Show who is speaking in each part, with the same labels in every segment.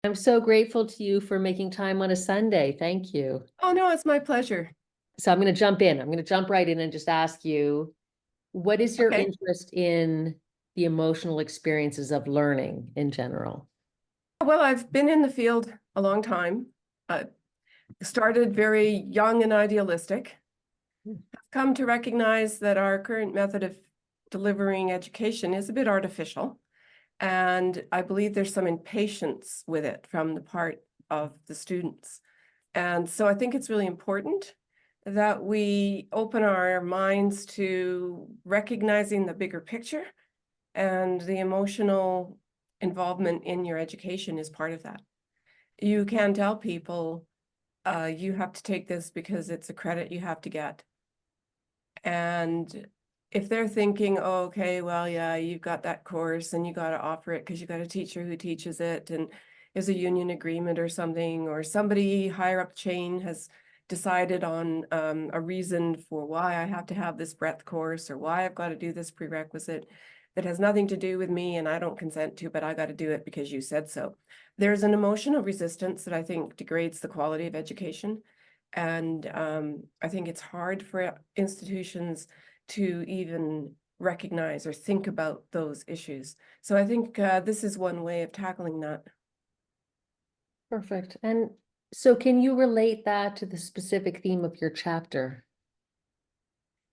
Speaker 1: I'm so grateful to you for making time on a Sunday. Thank you.
Speaker 2: Oh, no, it's my pleasure.
Speaker 1: So I'm going to jump in. I'm going to jump right in and just ask you, what is your
Speaker 2: Okay.
Speaker 1: interest in the emotional experiences of learning in general?
Speaker 2: Well, I've been in the field a long time. Uh, Started very young and idealistic. I've come to recognize that our current method of delivering education is a bit artificial. And I believe there's some impatience with it from the part of the students. And so I think it's really important that we open our minds to recognizing the bigger picture, and the emotional involvement in your education is part of that. You can tell people, you have to take this because it's a credit you have to get. And if they're thinking, oh, okay, well, yeah, you've got that course and you got to offer it because you got a teacher who teaches it and is a union agreement or something, or somebody higher up the chain has decided on a reason for why I have to have this breadth course or why I've got to do this prerequisite that has nothing to do with me and I don't consent to, but I got to do it because you said so. There's an emotional resistance that I think degrades the quality of education. And I think it's hard for institutions to even recognize or think about those issues. So I think this is one way of tackling that.
Speaker 1: Perfect. And so can you relate that to the specific theme of your chapter?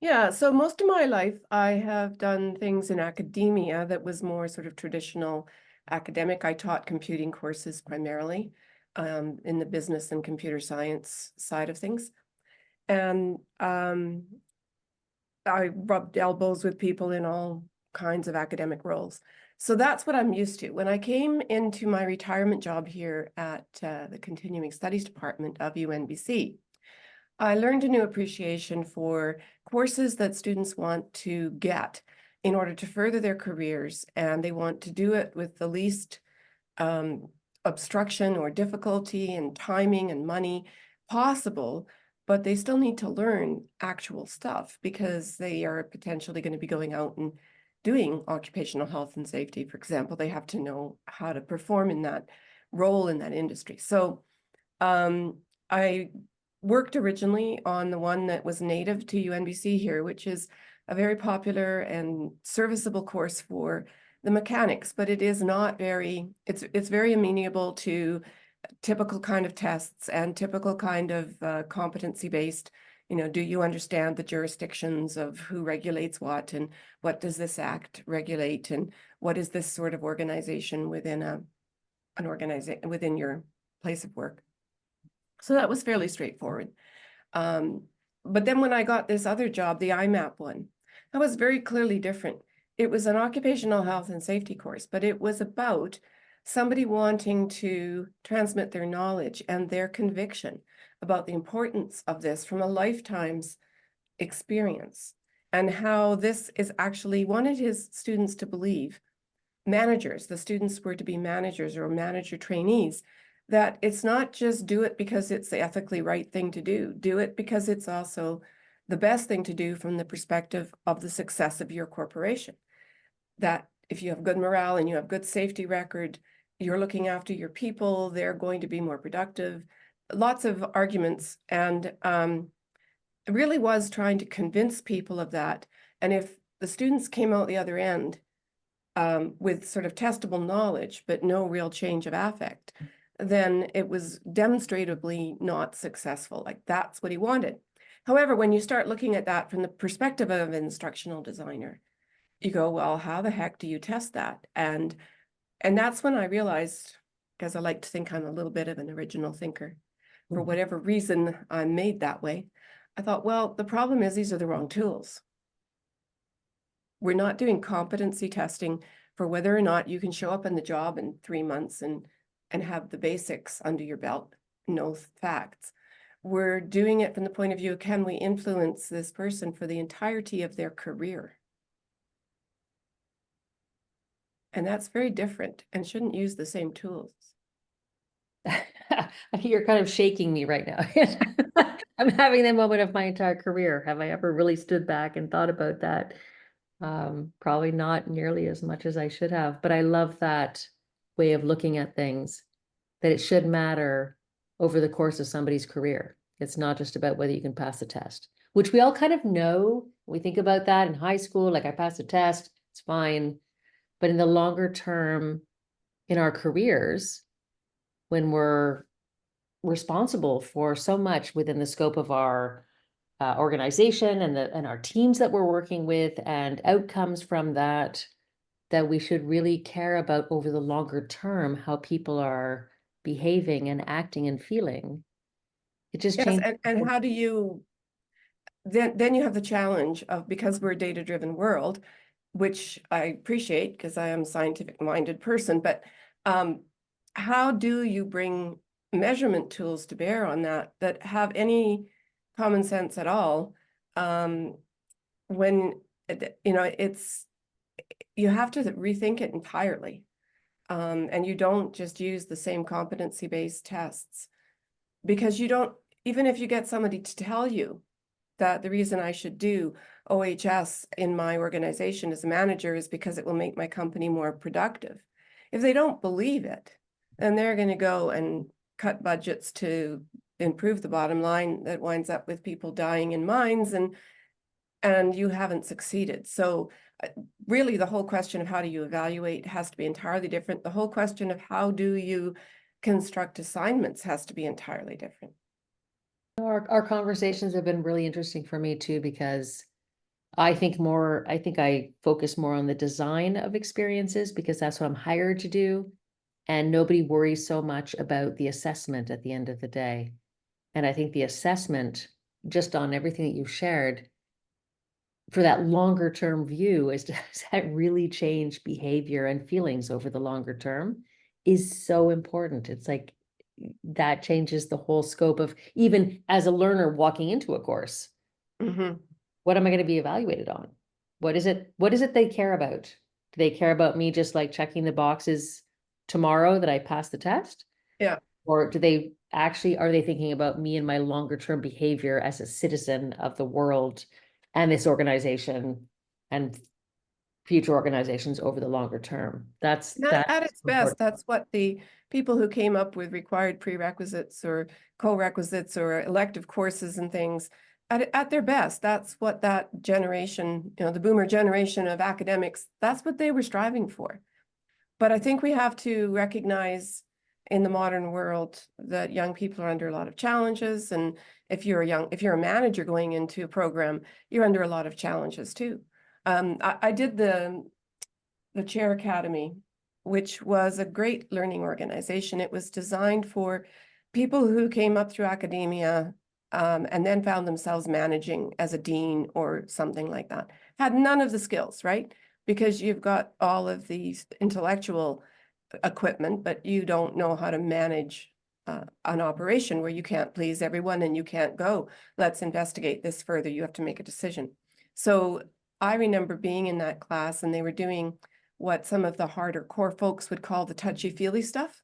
Speaker 2: Yeah, so most of my life I have done things in academia that was more sort of traditional academic. I taught computing courses primarily in the business and computer science side of things. And I rubbed elbows with people in all kinds of academic roles. So that's what I'm used to. When I came into my retirement job here at the Continuing Studies Department of UNBC, I learned a new appreciation for courses that students want to get in order to further their careers, and they want to do it with the least obstruction or difficulty and timing and money possible, but they still need to learn actual stuff because they are potentially going to be going out and doing occupational health and safety. For example, they have to know how to perform in that role in that industry. So I worked originally on the one that was native to UNBC here, which is a very popular and serviceable course for the mechanics, but it is not very, it's very amenable to typical kind of tests and typical kind of competency-based, do you understand the jurisdictions of who regulates what and what does this act regulate and what is this sort of organization within an organization within your place of work. So that was fairly straightforward. But then when I got this other job, the IMAP one, that was very clearly different. It was an occupational health and safety course, but it was about somebody wanting to transmit their knowledge and their conviction about the importance of this from a lifetime's experience, and how this is actually wanted his students to believe, managers, the students were to be managers or manager trainees, that it's not just do it because it's the ethically right thing to do it because it's also the best thing to do from the perspective of the success of your corporation. That if you have good morale and you have good safety record, you're looking after your people, they're going to be more productive. Lots of arguments, and it really was trying to convince people of that. And if the students came out the other end with sort of testable knowledge, but no real change of affect, then it was demonstrably not successful. Like that's what he wanted. However, when you start looking at that from the perspective of an instructional designer, you go, well, how the heck do you test that? And that's when I realized, because I like to think I'm a little bit of an original thinker, for whatever reason I'm made that way, I thought, well, the problem is these are the wrong tools. We're not doing competency testing for whether or not you can show up in the job in 3 months and have the basics under your belt, know facts. We're doing it from the point of view, can we influence this person for the entirety of their career? And that's very different and shouldn't use the same tools.
Speaker 1: You're kind of shaking me right now. I'm having that moment of my entire career. Have I ever really stood back and thought about that? Probably not nearly as much as I should have, but I love that way of looking at things. that it should matter over the course of somebody's career. It's not just about whether you can pass the test, which we all kind of know. We think about that in high school, like I passed a test, it's fine. But in the longer term, in our careers, when we're responsible for so much within the scope of our organization and our teams that we're working with and outcomes from that, that we should really care about over the longer term how people are behaving and acting and feeling. It just
Speaker 2: Yes,
Speaker 1: changes.
Speaker 2: and how do you then you have the challenge of, because we're a data-driven world, which I appreciate because I am a scientific-minded person, but how do you bring measurement tools to bear on that have any common sense at all? When you have to rethink it entirely, and you don't just use the same competency-based tests, because you don't, even if you get somebody to tell you that the reason I should do OHS in my organization as a manager is because it will make my company more productive. If they don't believe it, then they're going to go and cut budgets to improve the bottom line that winds up with people dying in mines, and you haven't succeeded. So really the whole question of how do you evaluate has to be entirely different. The whole question of how do you construct assignments has to be entirely different.
Speaker 1: Our conversations have been really interesting for me too, because I think I focus more on the design of experiences because that's what I'm hired to do. And nobody worries so much about the assessment at the end of the day. And I think the assessment, just on everything that you've shared, for that longer term view, is does that really change behavior and feelings over the longer term, is so important. It's like that changes the whole scope of, even as a learner walking into a course, what am I going to be evaluated on? What is it they care about? Do they care about me just like checking the boxes tomorrow that I passed the test?
Speaker 2: Yeah.
Speaker 1: Or are they thinking about me and my longer term behavior as a citizen of the world and this organization and future organizations over the longer term? That's
Speaker 2: At its best,
Speaker 1: important.
Speaker 2: that's what the people who came up with required prerequisites or co-requisites or elective courses and things, at their best, that's what that generation, the boomer generation of academics, that's what they were striving for. But I think we have to recognize in the modern world that young people are under a lot of challenges. And if you're a manager going into a program, you're under a lot of challenges too. I did the Chair Academy, which was a great learning organization. It was designed for people who came up through academia and then found themselves managing as a dean or something like that. Had none of the skills, right? Because you've got all of these intellectual equipment, but you don't know how to manage an operation where you can't please everyone and you can't go, let's investigate this further. You have to make a decision. So I remember being in that class and they were doing what some of the harder core folks would call the touchy-feely stuff.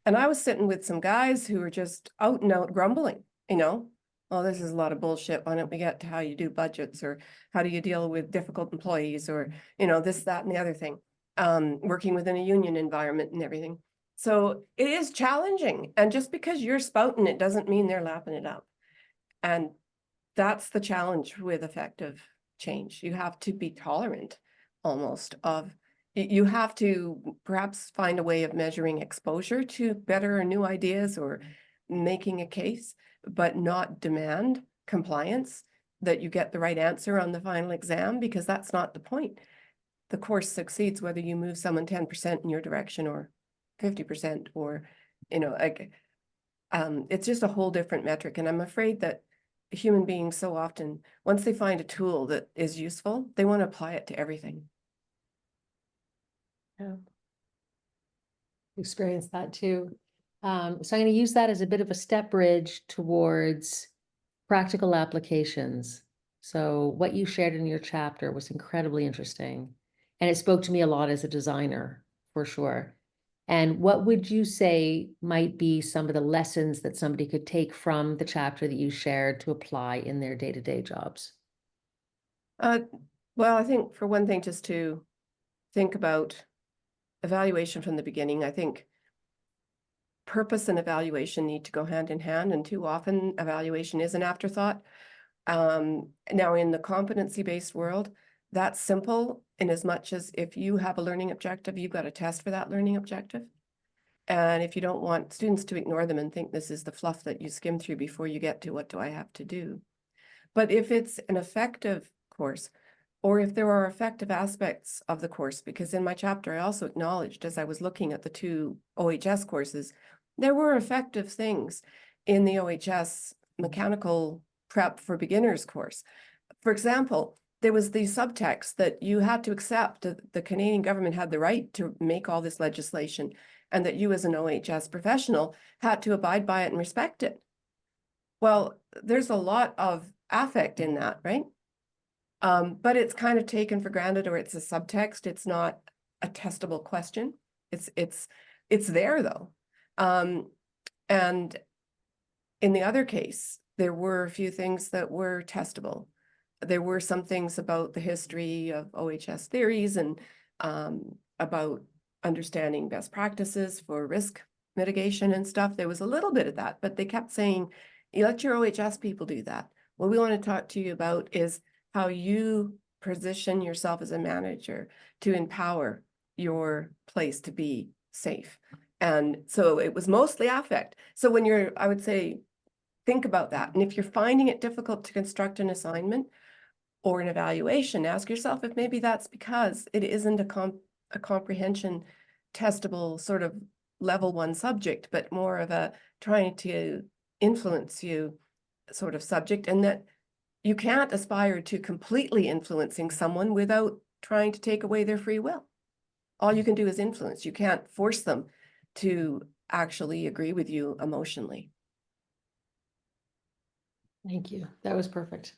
Speaker 2: And I was sitting with some guys who were just out and out grumbling, well, this is a lot of bullshit. Why don't we get to how you do budgets, or how do you deal with difficult employees, or, this, that, and the other thing, working within a union environment and everything. So it is challenging. And just because you're spouting it doesn't mean they're lapping it up. And that's the challenge with effective change. You have to be tolerant almost of, you have to perhaps find a way of measuring exposure to better or new ideas or making a case, but not demand compliance, that you get the right answer on the final exam, because that's not the point. The course succeeds whether you move someone 10% in your direction or 50%, or, it's just a whole different metric. And I'm afraid that human beings so often, once they find a tool that is useful, they want to apply it to everything.
Speaker 1: Yeah. Experience that too. So I'm going to use that as a bit of a step bridge towards practical applications. So what you shared in your chapter was incredibly interesting, and it spoke to me a lot as a designer, for sure. And what would you say might be some of the lessons that somebody could take from the chapter that you shared to apply in their day-to-day jobs?
Speaker 2: Well, I think for one thing, just to think about evaluation from the beginning. I think purpose and evaluation need to go hand in hand, and too often evaluation is an afterthought. Now in the competency-based world, that's simple in as much as if you have a learning objective, you've got a test for that learning objective. And if you don't want students to ignore them and think this is the fluff that you skim through before you get to what do I have to do. But if it's an effective course, or if there are effective aspects of the course, because in my chapter, I also acknowledged as I was looking at the 2 OHS courses, there were effective things in the OHS mechanical prep for beginners course. For example, there was the subtext that you had to accept that the Canadian government had the right to make all this legislation, and that you as an OHS professional had to abide by it and respect it. Well, there's a lot of affect in that, right? But it's kind of taken for granted, or it's a subtext. It's not a testable question. It's there though. And in the other case, there were a few things that were testable. There were some things about the history of OHS theories and about understanding best practices for risk mitigation and stuff. There was a little bit of that, but they kept saying, you let your OHS people do that. What we want to talk to you about is how you position yourself as a manager to empower your place to be safe. And so it was mostly affect. So when you're, I would say, think about that. And if you're finding it difficult to construct an assignment or an evaluation, ask yourself if maybe that's because it isn't a comprehension testable sort of level 1 subject, but more of a trying to influence you sort of subject, and that you can't aspire to completely influencing someone without trying to take away their free will. All you can do is influence. You can't force them to actually agree with you emotionally.
Speaker 1: Thank you. That was perfect.